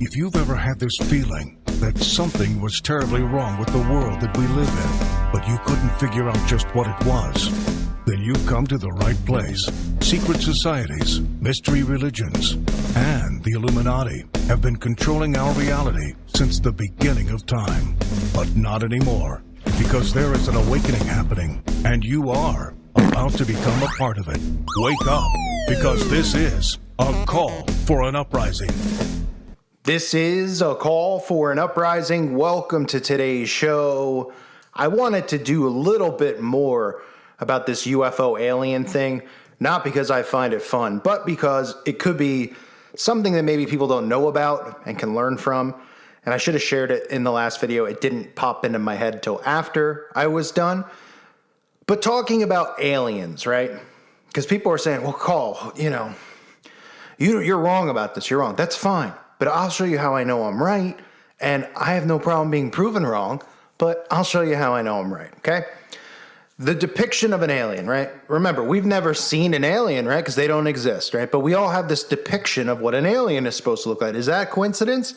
If you've ever had this feeling that something was terribly wrong with the world that we live in, but you couldn't figure out just what it was, then you've come to the right place. Secret societies, mystery religions, and the Illuminati have been controlling our reality since the beginning of time. But not anymore, because there is an awakening happening, and you are about to become a part of it. Wake up, because this is a call for an uprising. This is a call for an uprising. Welcome to today's show. I wanted to do a little bit more about this UFO alien thing, not because I find it fun, but because it could be something that maybe people don't know about and can learn from. And I should have shared it in the last video. It didn't pop into my head until after I was done. But talking about aliens, right? Because people are saying, well, Call, you're wrong about this. You're wrong. That's fine. But I'll show you how I know I'm right. And I have no problem being proven wrong, but I'll show you how I know I'm right, okay? The depiction of an alien, right? Remember, we've never seen an alien, right? Because they don't exist, right? But we all have this depiction of what an alien is supposed to look like. Is that coincidence?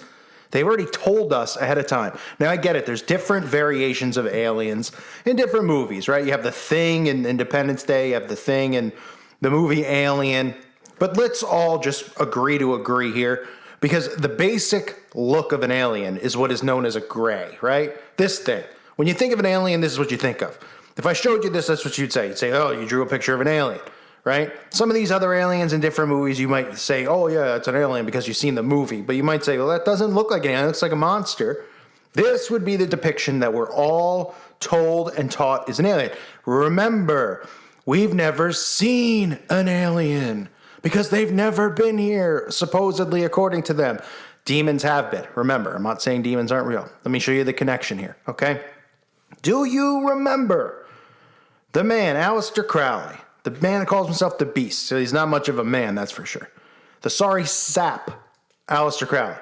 They've already told us ahead of time. Now, I get it. There's different variations of aliens in different movies, right? You have The Thing in Independence Day. You have The Thing in the movie Alien. But let's all just agree to agree here, because the basic look of an alien is what is known as a gray, right? This thing. When you think of an alien, this is what you think of. If I showed you this, that's what you'd say. You'd say, oh, you drew a picture of an alien, right? Some of these other aliens in different movies, you might say, oh, yeah, it's an alien because you've seen the movie. But you might say, well, that doesn't look like an alien. It looks like a monster. This would be the depiction that we're all told and taught is an alien. Remember, we've never seen an alien because they've never been here, supposedly, according to them. Demons have been. Remember, I'm not saying demons aren't real. Let me show you the connection here, okay? Do you remember the man, Aleister Crowley, the man that calls himself the Beast? So he's not much of a man, that's for sure. The sorry sap, Aleister Crowley,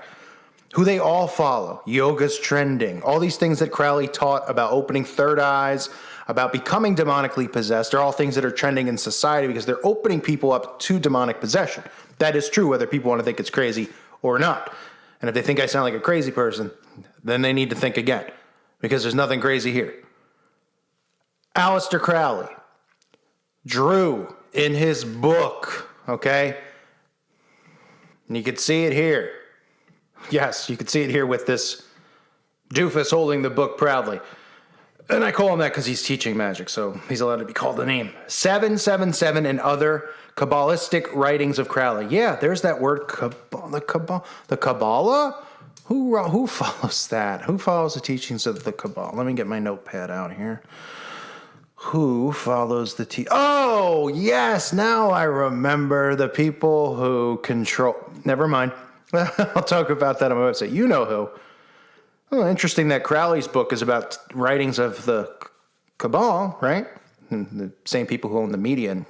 who they all follow. Yoga's trending. All these things that Crowley taught about opening third eyes, about becoming demonically possessed, are all things that are trending in society because they're opening people up to demonic possession. That is true, whether people want to think it's crazy or not. And if they think I sound like a crazy person, then they need to think again, because there's nothing crazy here. Aleister Crowley drew in his book, okay? And you can see it here. Yes, you can see it here with this doofus holding the book proudly. And I call him that because he's teaching magic, so he's allowed to be called the name. 777 and other Kabbalistic writings of Crowley. Yeah, there's that word, the Kabbalah? Who follows that? Who follows the teachings of the Kabbalah? Let me get my notepad out here. Who follows the Oh, yes, now I remember the people who control... Never mind. I'll talk about that on my website. You know who. Oh, interesting that Crowley's book is about writings of the Cabal, right? And the same people who own the media and,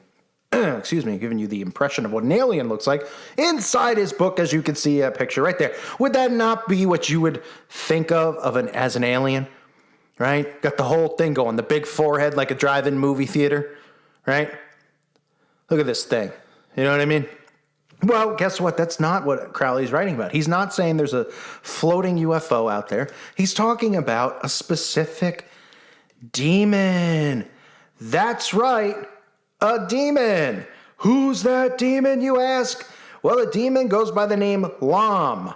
giving you the impression of what an alien looks like. Inside his book, as you can see a picture right there. Would that not be what you would think of as an alien, right? Got the whole thing going, the big forehead like a drive-in movie theater, right? Look at this thing. You know what I mean? Well, guess what? That's not what Crowley's writing about. He's not saying there's a floating UFO out there. He's talking about a specific demon. That's right, a demon. Who's that demon, you ask? Well, a demon goes by the name Lam.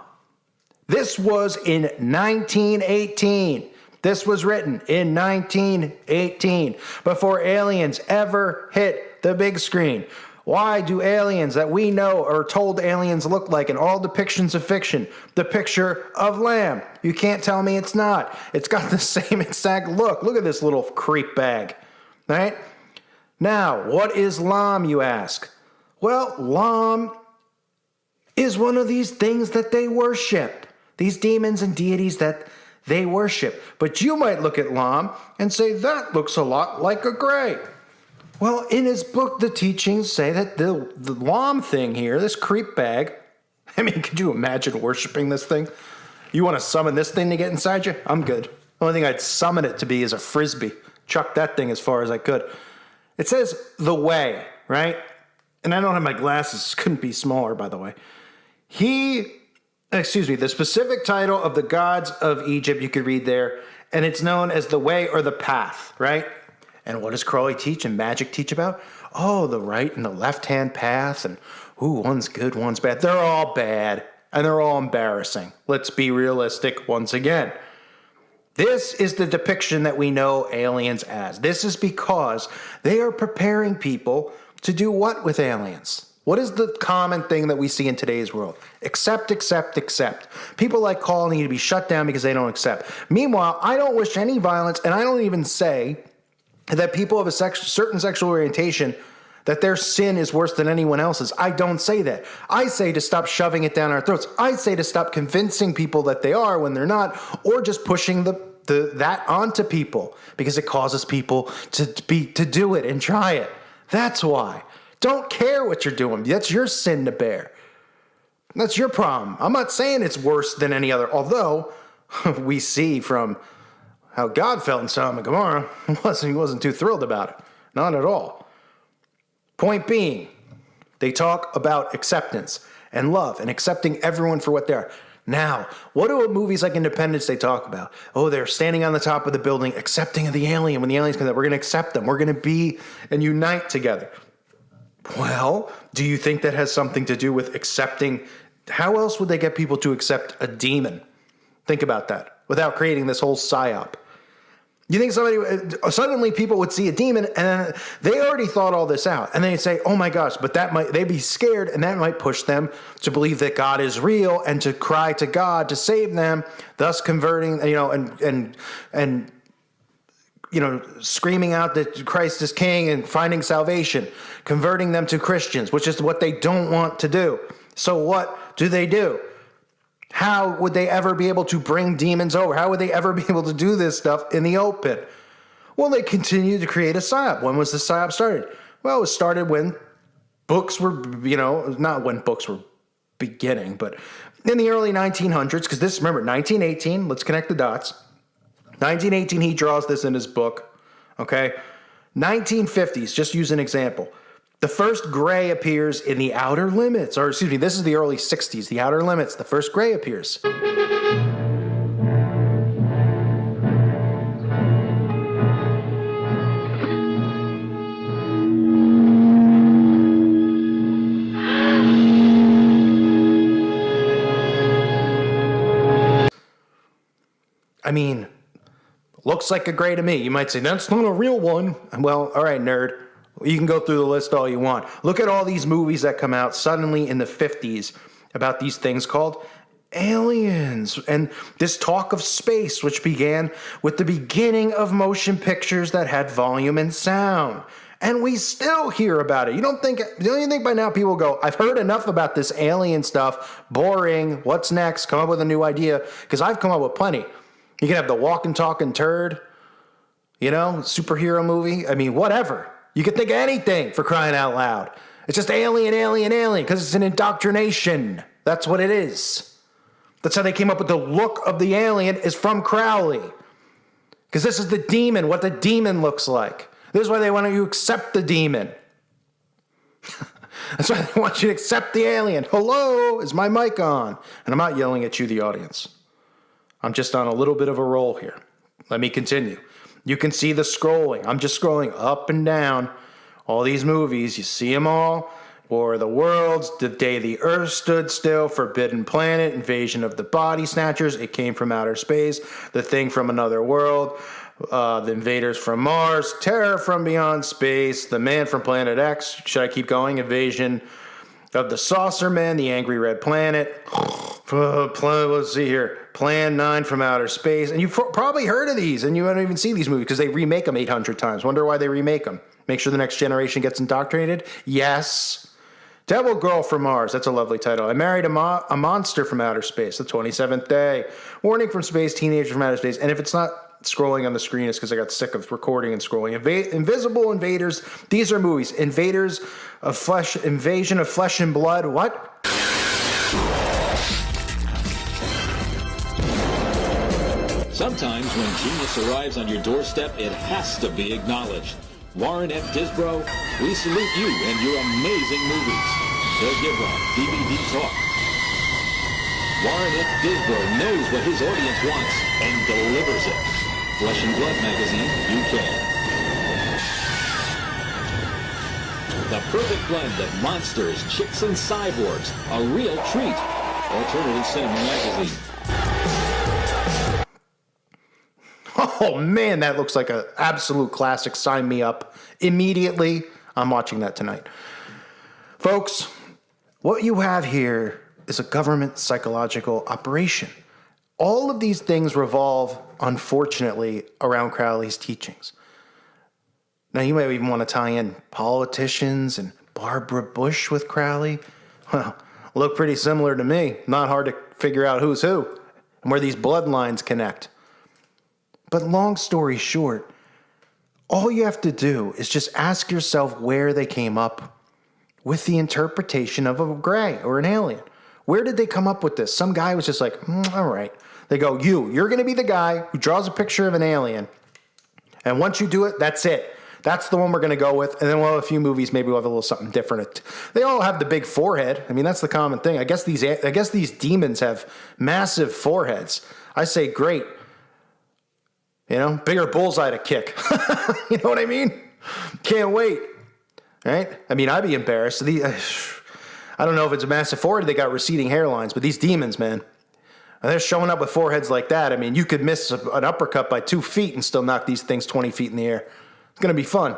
This was in 1918. This was written in 1918, before aliens ever hit the big screen. Why do aliens that we know or told aliens look like in all depictions of fiction? The picture of Lam. You can't tell me it's not. It's got the same exact look. Look at this little creep bag, right? Now, what is Lam, you ask? Well, Lam is one of these things that they worship. These demons and deities that they worship. But you might look at Lam and say, that looks a lot like a gray. Well, in his book, the teachings say that the Lam thing here, this creep bag, I mean, could you imagine worshiping this thing? You want to summon this thing to get inside you? I'm good. The only thing I'd summon it to be is a frisbee. Chuck that thing as far as I could. It says the way, right? And I don't have my glasses. Couldn't be smaller, by the way. He the specific title of the gods of Egypt you could read there, and it's known as the way or the path, right? And what does Crowley teach and magic teach about? Oh, the right and the left-hand path, and one's good, one's bad. They're all bad, and they're all embarrassing. Let's be realistic once again. This is the depiction that we know aliens as. This is because they are preparing people to do what with aliens? What is the common thing that we see in today's world? Accept, accept, accept. People like calling you to be shut down because they don't accept. Meanwhile, I don't wish any violence, and I don't even say that people of a certain sexual orientation, that their sin is worse than anyone else's. I don't say that. I say to stop shoving it down our throats. I say to stop convincing people that they are when they're not, or just pushing that onto people because it causes people to do it and try it. That's why. Don't care what you're doing. That's your sin to bear. That's your problem. I'm not saying it's worse than any other, although we see from how God felt in Sodom and Gomorrah, he wasn't too thrilled about it. Not at all. Point being, they talk about acceptance and love and accepting everyone for what they are. Now, what do movies like Independence Day talk about? Oh, they're standing on the top of the building, accepting the alien. When the aliens come out, we're going to accept them. We're going to be and unite together. Well, do you think that has something to do with accepting? How else would they get people to accept a demon? Think about that without creating this whole psyop. You think suddenly people would see a demon and they already thought all this out and they'd say, oh my gosh, but they'd be scared and that might push them to believe that God is real and to cry to God to save them, thus converting, and screaming out that Christ is king and finding salvation, converting them to Christians, which is what they don't want to do. So what do? How would they ever be able to bring demons over? How would they ever be able to do this stuff in the open? Well, they continued to create a psyop. When was the psyop started? Well, it was started when books were, not when books were beginning, but in the early 1900s, because remember, 1918, let's connect the dots. 1918, he draws this in his book, okay? 1950s, just use an example. The first gray appears in The Outer Limits, or excuse me, this is the early 60s, The Outer Limits, the first gray appears. I mean, looks like a gray to me. You might say, that's not a real one. Well, all right, nerd. You can go through the list all you want. Look at all these movies that come out suddenly in the 50s about these things called aliens. And this talk of space, which began with the beginning of motion pictures that had volume and sound. And we still hear about it. You don't think by now people go, I've heard enough about this alien stuff. Boring. What's next? Come up with a new idea. Because I've come up with plenty. You can have the walking, talking turd, superhero movie. I mean, whatever. You could think of anything, for crying out loud. It's just alien, because it's an indoctrination. That's what it is. That's how they came up with the look of the alien is from Crowley. Because this is the demon, what the demon looks like. This is why they want you to accept the demon. That's why they want you to accept the alien. Hello, is my mic on? And I'm not yelling at you, the audience. I'm just on a little bit of a roll here. Let me continue. You can see the scrolling. I'm just scrolling up and down all these movies. You see them all. War of the Worlds, The Day the Earth Stood Still, Forbidden Planet, Invasion of the Body Snatchers, It Came from Outer Space, The Thing from Another World, The Invaders from Mars, Terror from Beyond Space, The Man from Planet X. Should I keep going? Invasion of the Saucer Men, The Angry Red Planet. Let's see here. Plan 9 from Outer Space. And you've probably heard of these, and you don't even see these movies because they remake them 800 times. Wonder why they remake them. Make sure the next generation gets indoctrinated? Yes. Devil Girl from Mars. That's a lovely title. I Married a Monster from Outer Space. The 27th Day. Warning from Space. Teenager from Outer Space. And if it's not scrolling on the screen, it's because I got sick of recording and scrolling. Invisible Invaders. These are movies. Invasion of Flesh and Blood. What? Sometimes when genius arrives on your doorstep, it has to be acknowledged. Warren F. Disbro, we salute you and your amazing movies. The Giver, DVD Talk. Warren F. Disbrow knows what his audience wants and delivers it. Flesh and Blood magazine, UK. The perfect blend of monsters, chicks, and cyborgs. A real treat. Alternative Cinema magazine. Oh man, that looks like an absolute classic. Sign me up immediately. I'm watching that tonight. Folks, what you have here is a government psychological operation. All of these things revolve, unfortunately, around Crowley's teachings. Now, you may even want to tie in politicians and Barbara Bush with Crowley. Well, look pretty similar to me. Not hard to figure out who's who and where these bloodlines connect. But long story short, all you have to do is just ask yourself where they came up with the interpretation of a gray or an alien. Where did they come up with this? Some guy was just like, all right. They go, you're going to be the guy who draws a picture of an alien. And once you do it, that's it. That's the one we're going to go with. And then we'll have a few movies. Maybe we'll have a little something different. They all have the big forehead. I mean, that's the common thing. I guess these demons have massive foreheads. I say, great. You know, bigger bullseye to kick. You know what I mean? Can't wait. Right? I mean, I'd be embarrassed. I don't know if it's a massive forehead. They got receding hairlines, but these demons, man, they're showing up with foreheads like that. I mean, you could miss an uppercut by 2 feet and still knock these things 20 feet in the air. It's going to be fun.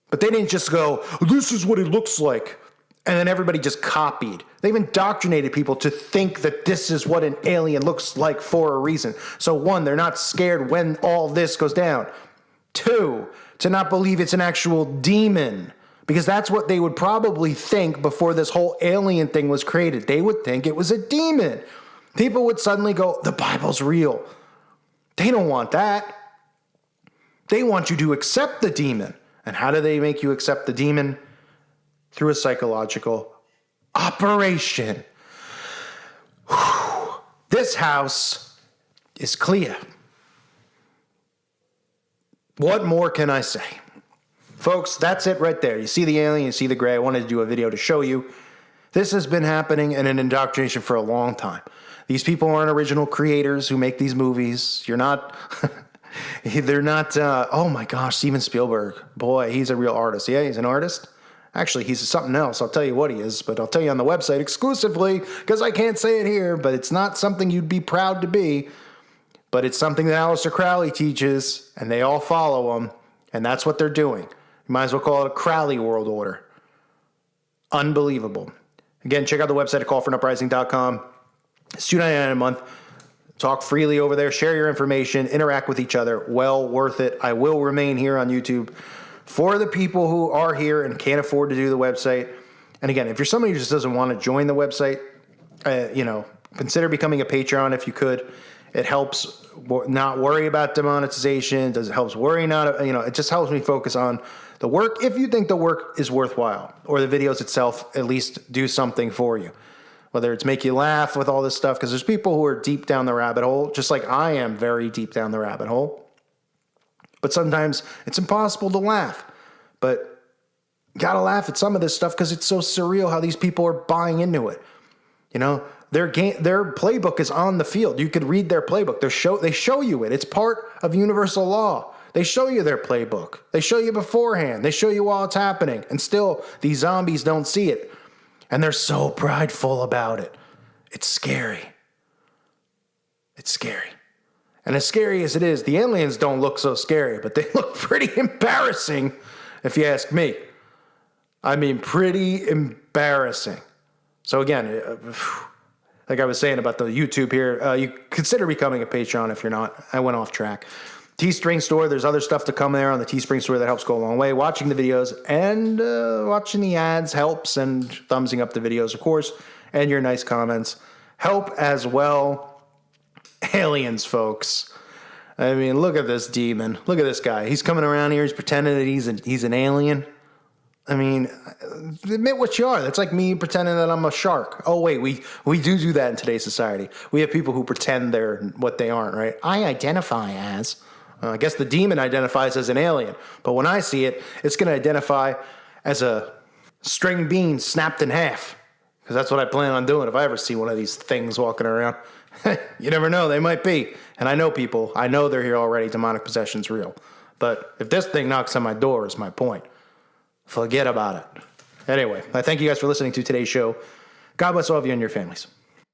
But they didn't just go, this is what it looks like. And then everybody just copied. They've indoctrinated people to think that this is what an alien looks like for a reason. So 1, they're not scared when all this goes down. 2, to not believe it's an actual demon. Because that's what they would probably think before this whole alien thing was created. They would think it was a demon. People would suddenly go, the Bible's real. They don't want that. They want you to accept the demon. And how do they make you accept the demon? Through a psychological operation. Whew. This house is clear. What more can I say? Folks, that's it right there. You see the alien, you see the gray. I wanted to do a video to show you. This has been happening in an indoctrination for a long time. These people aren't original creators who make these movies. You're not... They're not... oh my gosh, Steven Spielberg. Boy, he's a real artist. Yeah, he's an artist. Actually, he's something else. I'll tell you what he is, but I'll tell you on the website exclusively because I can't say it here, but it's not something you'd be proud to be. But it's something that Aleister Crowley teaches, and they all follow him, and that's what they're doing. You might as well call it a Crowley world order. Unbelievable. Again, check out the website at callforuprising.com. It's $2.99 a month. Talk freely over there. Share your information. Interact with each other. Well worth it. I will remain here on YouTube for the people who are here and can't afford to do the website. And again, if you're somebody who just doesn't want to join the website, consider becoming a Patreon if you could. It helps not worry about demonetization. It helps worry not, it just helps me focus on the work. If you think the work is worthwhile or the videos itself at least do something for you, whether it's make you laugh with all this stuff, because there's people who are deep down the rabbit hole, just like I am very deep down the rabbit hole. But sometimes it's impossible to laugh. But you got to laugh at some of this stuff because it's so surreal how these people are buying into it. You know, their playbook is on the field. You could read their playbook. They show you it. It's part of universal law. They show you their playbook. They show you beforehand. They show you while it's happening. And still, these zombies don't see it. And they're so prideful about it. It's scary. It's scary. And as scary as it is, the aliens don't look so scary, but they look pretty embarrassing, if you ask me. I mean, pretty embarrassing. So again, like I was saying about the YouTube here, you consider becoming a Patreon if you're not. I went off track. Teespring store, there's other stuff to come there on the Teespring store that helps go a long way. Watching the videos and watching the ads helps, and thumbsing up the videos, of course, and your nice comments help as well. Aliens, folks. I mean, look at this demon. Look at this guy. He's coming around here. He's pretending that he's an alien. I mean, admit what you are. That's like me pretending that I'm a shark. Oh, wait, we do that in today's society. We have people who pretend they're what they aren't, right? I identify as... I guess the demon identifies as an alien. But when I see it, it's going to identify as a string bean snapped in half. because that's what I plan on doing if I ever see one of these things walking around. You never know, they might be. And I know people, I know they're here already, demonic possession's real. But if this thing knocks on my door is my point, forget about it. Anyway, I thank you guys for listening to today's show. God bless all of you and your families.